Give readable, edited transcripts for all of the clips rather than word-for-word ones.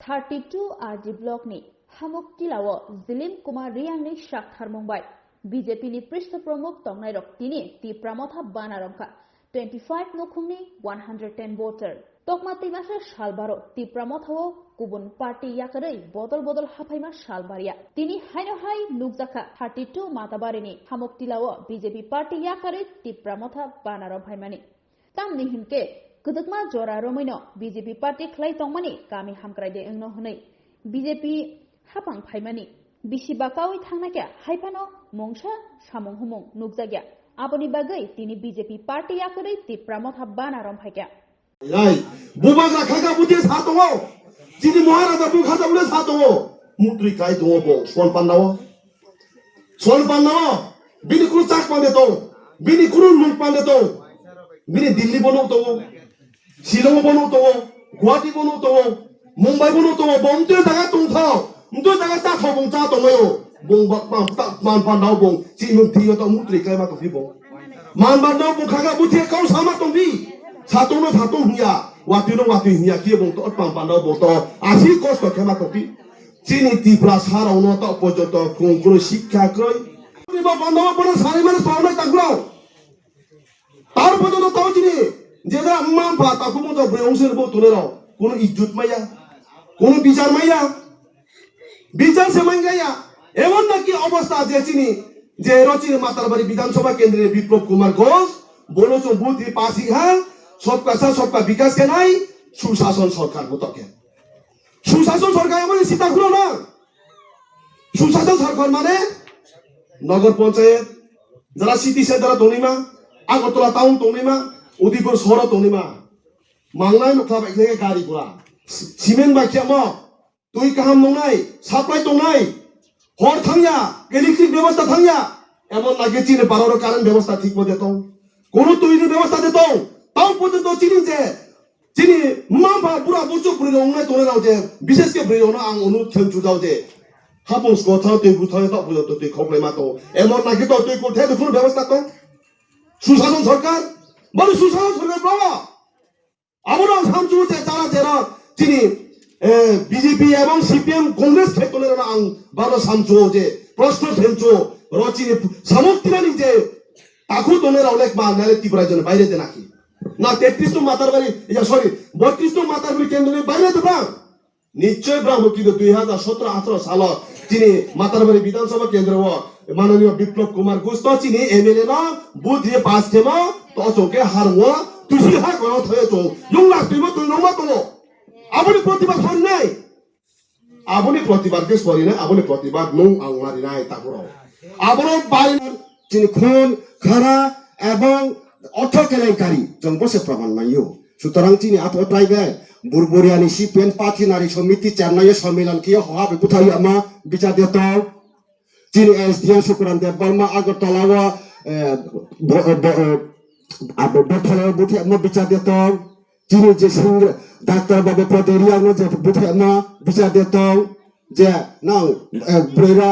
32 RG ब्लकनि हामुकतिलाव जिलिम Kumar रियांनि साक्षार मुंबाय बीजेपीनि पृष्ठ प्रमुख तंनाय रक्तिनि तिप्रामथा बानारंखा 25 नखुंनि 110 voter तकमा तिमासे सालबारो तिप्रामथाव गुबुन पार्टी याकरै बदल बदल हाफाइमा सालबारिया तिनि हायनो हाय नुकजाखा 32 माताबारिनि हामुकतिलाव बीजेपी पार्टी याकरै तिप्रामथा बानारंभाइमानि तामनि हिमके गदकमा जरा रोमैनो बीजेपी पार्टी खलाय तंमानि गामि हामक्रायदे अंनो हनै बीजेपी हापां फाइमानि बिसिबाकावै थांनाक्या हाइफानो मंसा सामुं हुमुं नुकजाग्या आबनि बागै तिनि बीजेपी पार्टी याकरै तिप्रामथा बानारंभाइक्या याय बुबागा खागा बुजे सातों जिनि महाराजा बुखादा उले सातों मुत्री काय दो बो सोल पान्नाव बिनि कुरु चाक पांदे तो बिनि कुरु लुक पांदे तो बिनि दिल्ली बनो तो शिलंग बनो तो गुवाहाटी बनो तो मुंबई बनो तो बमते दागा तुंथाव मुतो दागा चाखो बं चा तोंयो बं मान पान्नाव बं चिनु थियो तो मुत्री काय मा तो फि बं मान पान्नाव बुखागा बुथे काउ सामा तोंबि सातों हुआ वाती हुआ किए बंग तो पांग पांडाव बंग तो आशी कष्ट खेमा तोपी चीनी तीव्रा साराव न तो पर्यत कोंकुरो शिक्षा क्रय निबा पांडाव पर सारे माने पावना तागलाव तार पर्यत ताव चिनी जेदा अम्मा फा ताकु मतो ब्रेउंसेर बो तुलेराव कोनो इज्जत माया कोनो বিচার से मांगाया एवं नाकि अवस्था जे चिनी जे रचिनी मातारबाड़ी विधानसभा केंद्र विप्लव कुमार घोष बोलो चो बुद्धि पासी है सबका साथ सबका विकास के नाई सुशासन सरकार को तक सुशासन सरकार माने सीता खुलो ना सुशासन सरकार माने नगर पंचायत जरा सिटी सेंटर तोनीमा आगरतला टाउन तोनीमा उदयपुर शहर तोनीमा मांगनाय नखा बाइके गाड़ी गुरा सीमेंट बाइकिया म तुई काहाम नंनाय साप्लाय तोंनाय हर थांया इलेक्ट्रिक व्यवस्था थांया एमन लागे चिने बारो कारेंट व्यवस्था ठीक मते तो कोनो तोयनि व्यवस्था दे तो ताऊ पर्यन्त चिनी माफा बुरा बुचु बुरि रंनाय तोनाव जे विशेष के बुरि रंना आं अनु थेंचु जाव जे हापुस गथा ते बुथाय ता बुजत ते खबले मा तो एमन नाकि तो ते कोथे दुफुर व्यवस्था तो सुशासन सरकार बरु सुशासन सरकार बाबा आबरो सामचु जे तारा जेरा चिनी बीजेपी एवं सीपीएम कांग्रेस खेतोले रा आं बारो सामचु जे प्रश्न थेंचु रचिनी सामुक्तिरानी जे ताकु तोने रावलेक मा नाले त्रिपुरा जन बाइरे दे नाखि ना 33 तो मातारबाड़ी या सॉरी 32 तो मातारबाड़ी केंद्र बाइरे दे ब्रां निश्चय ब्रां कि 2017-18 साल चिनी मातारबाड़ी विधानसभा केंद्र व माननीय विप्लव कुमार घोष तो चिनी एमएलए ना बुथ ये पास थेमा तो चोके हारवा तुसी हा गनो थयो चो युं लास्टिमा तुई नंगा तो आबनि प्रतिबाद सरि नाय आबनि प्रतिबाद के सरि नाय आबनि प्रतिबाद नं आंगारि नाय ताकुरो आबरो बाइ चिनी खून खारा एवं अर्थ केलेंकारी जों बसे प्रमाण मायो सुतरां चिनी आपो ट्राइबे बुरबुरियानि सीपीएम पार्टी नारी समिति चेरनाय सम्मेलन कियो हहा बुथारि आमा बिचार देतो चिनी एसडीएम सुकुरान देव बर्मा आगरतलाव आबो बथले बुथि आमा बिचार देतो चिनी जे सिंग डॉक्टर बाबा पदेरिया न जे बुथि आमा बिचार देतो जे नां ब्रेरा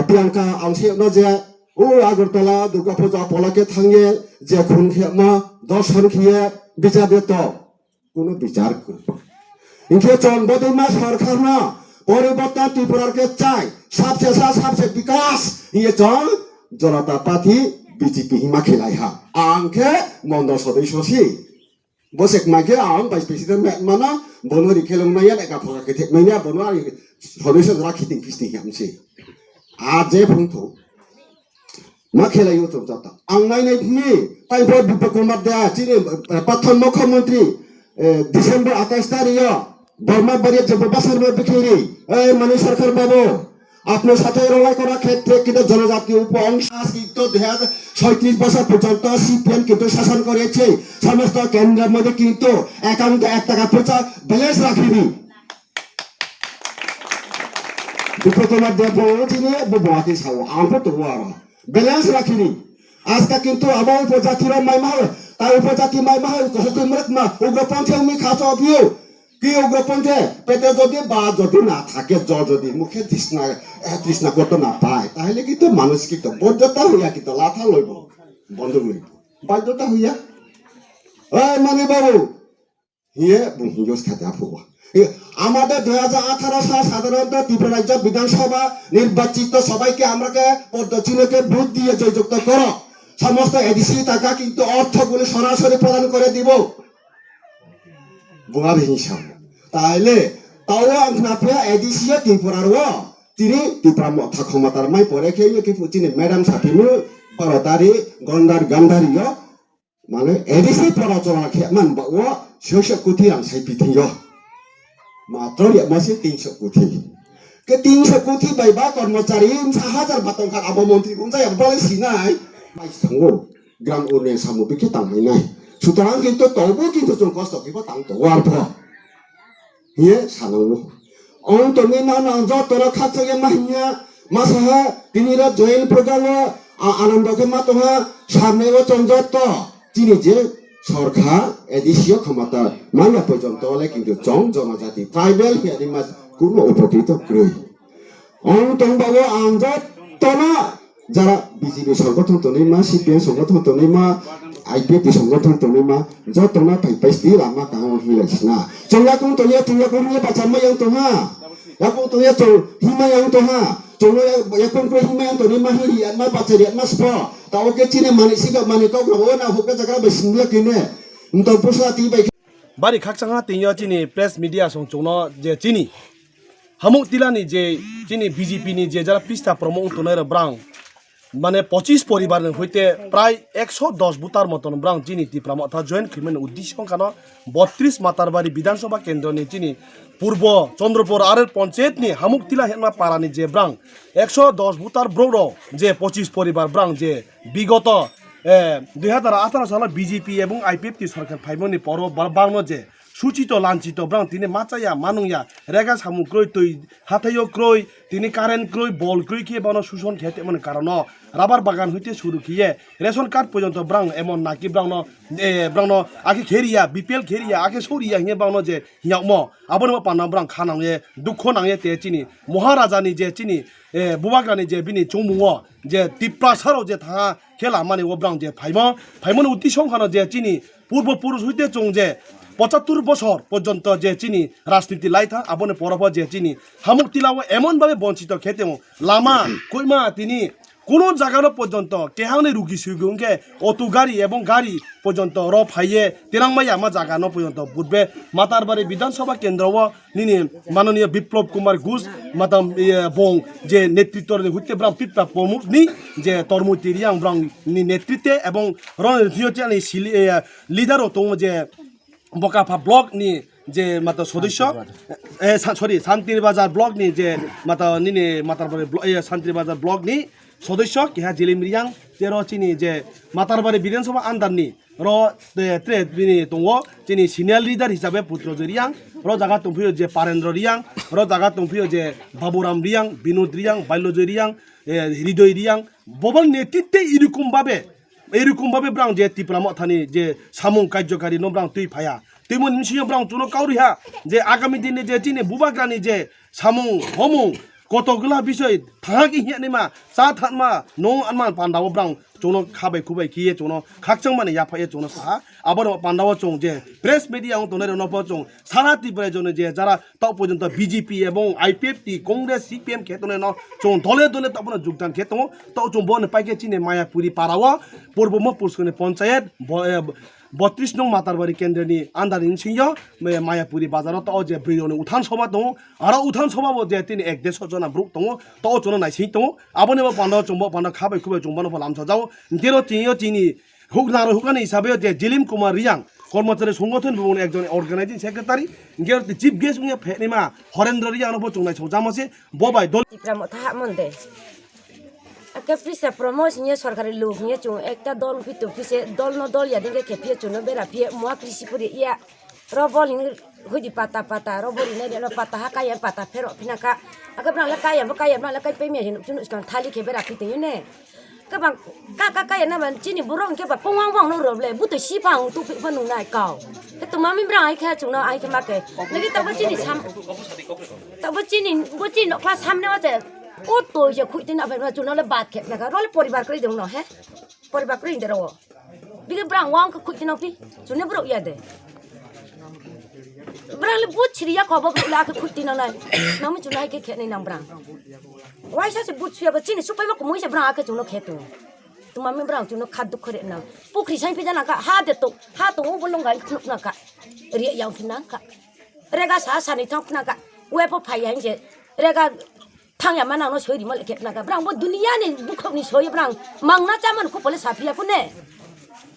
प्रियंका आंसे न जे ओ आगरतला दुर्गा पूजा पलाके थांगे जे खुन खेमा दर्शन खिए विचार दे तो कोनो विचार कर इनके चन बदमा सरकार ना परिवर्तन त्रिपुरा के चाय सबसे विकास ये चन जनता पार्टी बीजेपी हिमा खिलाय हा आंखे मंडल सदस्य सी बसेक मागे आं वाइस प्रेसिडेंट माना बनवरी खेलंनाया एका फगा के थेमैया बनवारी सदस्य राखि दिन किस्ति हमसे आज जे फंथो मा खेलायो तो जाता आंनाय नै भूमि ताइफोर विप्लव कुमार दे चिनि प्रथम मुख्यमंत्री दिसंबर 28 तारिख बर्मा बारे जब बसर में बिखेरी ए माने सरकार बाबू अपने साथे रवाय करा क्षेत्रे किंतु जनजाति उप अंश किंतु 2037 বছর পর্যন্ত সিপিএম কিন্তু শাসন করেছে সমস্ত কেন্দ্রের মধ্যে কিন্তু অ্যাকাউন্টে 1 টাকা পয়সা ব্যালেন্স রাখেনি विप्लव कुमार दे চিনি বুবাতি সাও আমফো তো ওয়ারা बैलेंस रखिनी आज का किंतु अब उपजाति रा माइ माह ता उपजाति माइ माह कसो मरक मा उग्रपन्थी मी खाचो अबियो कि उग्रपन्थी पेटे जदि बा जदि ना थाके ज जदि मुखे तृष्णा करते ना पाए ताहले किंतु मानसिक तो बद्धता होया किंतु लाथा लइब बंद लइब बाध्यता होया ए माने बाबू হিয়ে বুহিগস খাতে আফুয়া আমাদের 2018 সাল সাধারণত ত্রিপুরা রাজ্য বিধানসভা নির্বাচিত সবাইকে আমরাকে পদ্ধতিকে ভোট দিয়ে জয়যুক্ত করো সমস্ত এডিসি টাকা কিন্তু অর্থগুলি সরাসরি প্রদান করে দিব বুঙাবে হিসাব তাইলে তাও আপনারা এডিসি ত্রিপুরার তিনি ত্রিপুরা মথা ক্ষমতার মাই পরে খেয়ে কি তিনি ম্যাডাম সাথিমু ভারতারি গান্ধারিয় মানে এডিসি প্রচলন খেমান ও 60 কোটি রাং সাই পিথিয় মাত্র মাসে 300 কোটি কে 300 কোটি বাইবা কর্মচারী 1000 বাতংখান আবো মন্ত্রী বুঝাই বলে সিনাই মাই থাঙ্গো গ্রাম উন্নয়ন সামগ্রীকে তাংনাই সুতরাং কিন্তু তবু কিন্তু जों কষ্ট কিবা তাং তো আরফ হিয়ে সানাঙ্গো অন তুমি না না যতরা খাচগে মাহিয়া মাসাহা তিনিরা জয়েন প্রোগ্রাম আনন্দকে মাতোহা সামনেও চঞ্জত তিনি যে সরকার এডিসিও ক্ষমতা মানা পর্যন্ত হলে কিন্তু জনজাতি ট্রাইবেল হিয়ারিমা কোনো উপকৃত করি অন তংবাবো আনজত তনা যারা বিজেপি সংগঠন তনিমা সিপিএম সংগঠন তনিমা আইপিএফ সংগঠন তনিমা যতনা পাইপাইস্তি লামা কাং হিলাইসনা জংলাকুং তনিয়া তুংলাকুং হিয়া বাচামা yang toha yakung toya to hima yang toha jonglo yakung ko hima yang toni mahiri anma bacari anma spo tawo ke chine mani siga mani kau ko na hokka jaga besingla kine nto pusa ti bai bari khakchanga tingyo chini press media song chongno je chini hamuk tilani je chini BJP ni je jara pista promo untonai brang মানে 25 পরিবারের হইতে প্রায় 110 বুতার মতন ব্রাং চিনি ত্রিপুরা মথা joint খ্রিমেন উদ্দেশ্য কানো 32 মাতারবাড়ি বিধানসভা কেন্দ্র নি চিনি পূর্ব চন্দ্রপুর আরের পঞ্চায়েত নি হামুকতিলা হেনমা পারানি যে ব্রাং 110 বুতার ব্রৌর যে 25 পরিবার ব্রাং যে বিগত 2018 সালে বিজেপি এবং আইপিএফ সরকার ফাইমনি পর বাংনো যে সূচিত লাঞ্ছিত ব্রাং তিনি মাচাইয়া মানুয়া রেগা সামু ক্রয় তৈ হাতাইও ক্রয় তিনি কারেন্ট ক্রয় বল ক্রয় খেয়ে বানো শোষণ খেতে মানে কারণ রাবার বাগান হইতে শুরু খেয়ে রেশন কার্ড পর্যন্ত ব্রাং এমন নাকি ব্রাং আগে খেরিয়া বিপিএল খেরিয়া আগে সরিয়া হিয়ে বানো যে হিয়াম আবার পানা ব্রাং খানাঙে দুঃখ নাঙে তে চিনি মহারাজানি যে চিনি বুবাগ্রানি যে বিনি চৌমুঙ যে টিপ্রাসারও যে থাকা খেলা মানে ও ব্রাং যে ফাইমন উদ্দেশ্যখানো যে চিনি পূর্বপুরুষ হইতে চং যে 75 বছর পর্যন্ত যে চিনি রাজনীতি লাইথা আবনে পরব যে চিনি হামুক তিলাও এমন ভাবে বঞ্চিত খেতেও লামা কইমা তিনি কোনো জায়গার পর্যন্ত কেহানে রুগী সুগুংকে অটো গাড়ি এবং গাড়ি পর্যন্ত র ফাইয়ে তিরাংমাই আমার জায়গা ন পর্যন্ত বুঝবে মাতারবাড়ি বিধানসভা কেন্দ্র নিনি মাননীয় বিপ্লব কুমার ঘোষ মাতাম বং যে নেতৃত্ব হইতে ব্রাং পিপা প্রমুখ নি যে তরমুতি রিয়াং ব্রাং নি নেতৃত্বে এবং রণনীতি লিডারও তো যে বকাফা ব্লক নি যে মাতা সদস্য সরি শান্তিবাজার ব্লক নি যে মাতা নিনে মাতারবাড়ি শান্তিবাজার ব্লক নি সদস্য কিহা জিলিম রিয়াং তেরো চিনি যে মাতারবাড়ি বিধানসভা আন্দারনি র ট্রে বিনি দङ চিনি সিনিয়র লিডার হিসাবে পুত্র রিয়াং র জায়গা দंफैयो যে পারেন্দ্র রিয়াং র জায়গা দंफैयो যে বাবুরাম রিয়াং বিনোদ রিয়াং বাল্যজয় রিয়াং হৃদয় রিয়াং ববল নেতৃত্বে এরকম ভাবে ব্রাং যে ত্রিপুরা মথানি যে সামুং কার্যকারী নব্রাং তুই ফায়া তেমন নিশ্চয় ব্রাং চুনো কাউরিহা যে আগামী দিনে যে চিনি বুবাগ্রানি যে সামুং হমুং কতগুলা বিষয় থাকি হিয়ানিমা চা থানমা নং আনমান পান্ডাও ব্রাং চুনো খাবাই খুবাই কিয়ে চুনো খাকচং মানে ইয়াফায়ে চুনো সা আবার পান্ডাও চং যে প্রেস মিডিয়া তোনের নপ চং সারা ত্রিপুরার জন্য যে যারা তাও পর্যন্ত বিজেপি এবং আইপিএফ কংগ্রেস সিপিএম ক্ষেত্রে ন চং দলে দলে তখন যোগদান ক্ষেত্র তাও চং বন পাইকে চিনে মায়াপুরি পাড়াওয়া পূর্বম পুষ্করণী পঞ্চায়েত 32 নং মাতারবাড়ি কেন্দ্রনি আন্দারিন সিংহ মায়াপুরি বাজার তো যে ব্রিয়নি উঠান সভা দङ আর উঠান সভাবো যে তিনি 150 जना ব্রুক দङ তো চনো নাইসি দङ আবনে পান্ডাও চংবো পান্ডা খাবাই খুবাই চংবানো লামছা যাও তেরো চিনি হুকানি হিসাবে যে জিলিম কুমার রিয়াং কর্মচারী সংগঠন ভবন একজন অর্গানাইজিং সেক্রেটারি গের চিফ গেস্ট ফেনিমা হরেন্দ্র রিয়াং চংনাই সজামসে ববাই দল Cái pisa promotion সরকারি লোক নিয়ে চুন একটা দল ভিতর পিছে দল ন দল ইয়াদিকে খেপিয়ে চুন বেরা পিয়ে মুয়া কৃষি পরি ইয়া রবলিং হইদি পাতা রবলি নাই রে পাতা হাকায়া পাতা ফেরো পিনাকা আগে ব্রালা কায়া ব্রালা কাই পেমিয়া হিন চুন ইসকান থালি খে বেরা পিতে ইনে কাবাং কায়া না মান চিনি বুরং কে বা পংওয়াং ওয়াং নো রবলে বুতে সিপাং তু ফनु নাই কাও কে তো মামি ব্রা আই খা চুন আই খে মাকে লাগি তব চিনি সাম তব চিনি ক্লাস সামনে আছে ও তো যে খুইতে না ফেরা চুন হলে বাদ খেপ লাগা রলে পরিবার কই দেও না হে পরিবার কই দেরো বিগে ব্রাং ওয়াং খুইতে না পি চুনে ব্রো ইয়া দে berang le but ciri ya kau bawa la ke kuti nang nai nang macam nai ke kek ni nang berang why saya sebut siapa ba cini supaya aku mau saya berang ke cuma kek tu mami berang cuma kaduk kere nang pukri saya pijak nang ka ha tu belum gai klub nang ka riak yang nang ka rega sah ni tang nang ka wepo payah je rega tang yang mana no soi di mal kek nang ka berang buat dunia ni bukan ni soi berang mang na zaman ku boleh sapi aku ne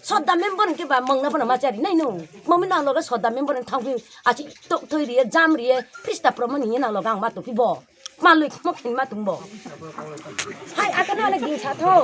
soda member ke ba mang na pun macam ni no mami nang lo soda member tang pi aci tok tu dia jam dia pista promo ni nang lo gang matu pi bo malu mak ni matu bo hai akan lagi satu